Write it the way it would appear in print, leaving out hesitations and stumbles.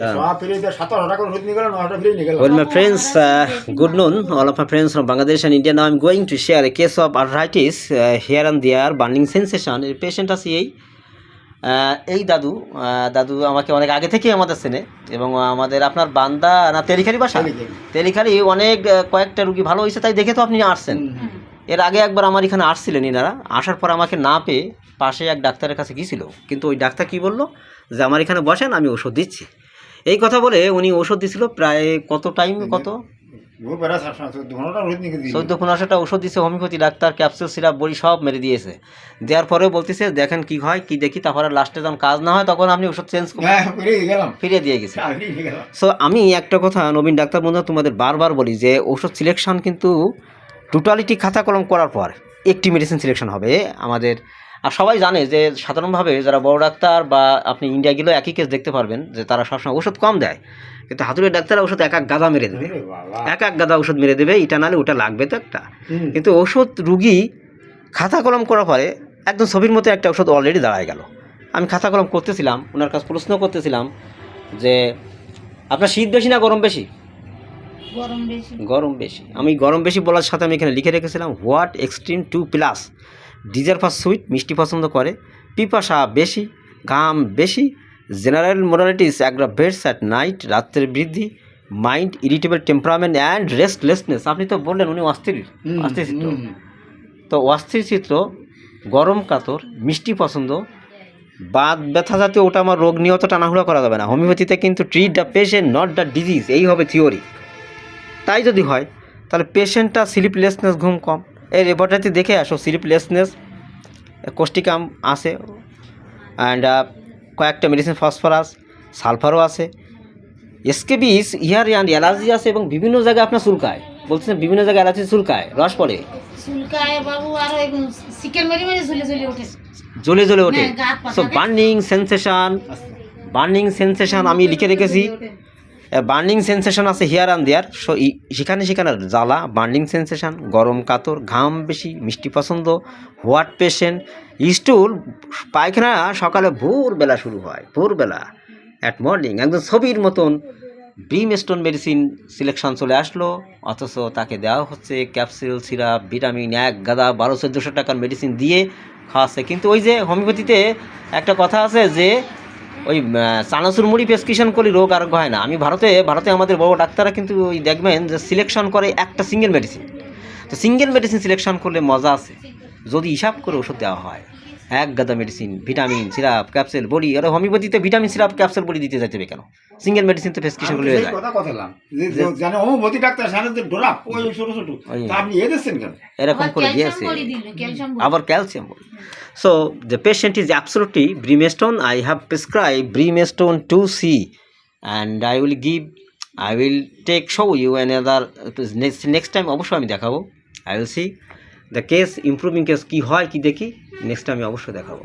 Well, my friends, good noon, all of my friends from Bangladesh and India. Now I'm going to share a case of arthritis here and there, burning sensation. এই patient আছে এই দাদু দাদু আমাকে অনেক আগে থেকেই আমাদের চেনে এবং আমাদের আপনার বান্দা না তেলিখালি বাসা তেলিখালি অনেক কয়েকটা রুগী ভালো হয়েছে তাই দেখে তো আপনি আসছেন। এর আগে একবার আমার এখানে আসছিলেন এনারা, আসার পর আমাকে না পেয়ে পাশে এক ডাক্তারের কাছে গিয়েছিল, কিন্তু ওই ডাক্তার কি বললো যে আমার এখানে বসেন, আমি ওষুধ দিচ্ছি। এই কথা বলে উনি ওষুধ দিছিল প্রায় কত টাইম, কত 14-15টা ওষুধ দিয়েছে, হোমিওপ্যাথি ডাক্তার, ক্যাপসুল সিরাপ বড়ি সব মেরে দিয়েছে। দেওয়ার পরেও বলতেছে দেখেন কি হয় কি দেখি, তারপরে লাস্টে যখন কাজ না হয় তখন আপনি ওষুধ চেঞ্জ ফিরিয়ে দিয়ে গেছে। সো আমি একটা কথা নবীন ডাক্তার বন্ধু তোমাদের বারবার বলি যে ওষুধ সিলেকশন কিন্তু টোটালিটি খাতা কলম করার পর একটি মেডিসিন সিলেকশন হবে আমাদের। আর সবাই জানে যে সাধারণভাবে যারা বড় ডাক্তার বা আপনি ইন্ডিয়া গেলেও একই কেস দেখতে পারবেন যে তারা সবসময় ওষুধ কম দেয়, কিন্তু হাতুড়ের ডাক্তাররা ওষুধ এক গাদা মেরে দেবে, এক গাদা ওষুধ মেরে দেবে, এটা নাহলে ওটা লাগবে তো একটা। কিন্তু ওষুধ রুগী খাতা কলম করার পরে একদম ছবির মতো একটা ওষুধ অলরেডি দাঁড়ায় গেল। আমি খাতা কলম করতেছিলাম, ওনার কাছে প্রশ্ন করতেছিলাম যে আপনার শীত বেশি না গরম বেশি? গরম বেশি। আমি গরম বেশি বলার সাথে আমি এখানে লিখে রেখেছিলাম what extreme 2+, desire for sweet, মিষ্টি পছন্দ করে, পিপাসা বেশি, ঘাম বেশি, general modalities aggravates at night, রাত্রের বৃদ্ধি, mind irritable temperament and restlessness. আপনি তো বললেন উনি অস্থির চিত্র, তো অস্থির চিত্র, গরম কাতর, মিষ্টি পছন্দ, বাত ব্যথা জাতীয়, ওটা আমার রোগ নিয়ে অত টানাহুড়া করা যাবে না। হোমিওপ্যাথিতে কিন্তু treat the patient not the disease, এই হবে থিওরি। তাই যদি হয় তাহলে পেশেন্টটা স্লিপলেসনেস, ঘুম কম, এই রেপোর্টারটি দেখে আসো, স্লিপলেসনেস, কোষ্টিকাম আছে, অ্যান্ড কয়েকটা মেডিসিন ফসফরাস, সালফারও আছে, এসকেবিস, ইয়ার অ্যান্ড অ্যালার্জি আছে, এবং বিভিন্ন জায়গায় আপনার চুলকায়, বলছেন বিভিন্ন জায়গায় অ্যালার্জি চুলকায়, রস পড়ে, জ্বলে জ্বলে ওঠে। সো বার্নিং সেন্সেশন আমি লিখে রেখেছি, বার্নিং সেন্সেশন আছে হিয়ার অ্যান্ড দেয়ার। সো সেখানে জ্বালা, বার্নিং সেন্সেশন, গরম কাতর, ঘাম বেশি, মিষ্টি পছন্দ, হোয়াট পেশেন্ট, স্টুল, পায়খানা সকালে ভোরবেলা শুরু হয়, ভোরবেলা অ্যাট মর্নিং, একদম ছবির মতন। ব্রিমস্টোন মেডিসিন সিলেকশন চলে আসলো, অথচ তাকে দেওয়া হচ্ছে ক্যাপসুল সিরাপ, ভিটামিন, এক গাদা 1200-1400 টাকার মেডিসিন দিয়ে খাওয়াচ্ছে। কিন্তু ওই যে হোমিওপ্যাথিতে একটা কথা আছে যে ওই চানাচুর মুড়ি প্রেসক্রিপশন করলে রোগ আরোগ্য হয় না। আমি ভারতে আমাদের বড় ডাক্তাররা কিন্তু ওই দেখবেন যে সিলেকশন করে একটা সিঙ্গেল মেডিসিন, তো সিঙ্গেল মেডিসিন সিলেকশন করলে মজা আছে যদি হিসাব করে ওষুধ দেওয়া হয়, এক গাদা মেডিসিন, ভিটামিন সিরাপ, ক্যাপসুল বড়ি। আর হোমিওপ্যাথিতে ভিটামিন সিরাপ, ক্যাপসুল বড়ি দিতে যাচ্ছে কেন? সিঙ্গেল মেডিসিন তো প্রেসক্রিপশন করলে হয়ে যায়। এরকম করে দিয়েছে, আবার ক্যালসিয়াম বড়ি। So the patient is absolutely Brimstone. I have prescribed Brimstone 2C, and I will show you another next time. অবশ্যই আমি দেখাবো। I will see the case, improving case কি হয় কি দেখি, নেক্সট আমি অবশ্যই দেখাবো।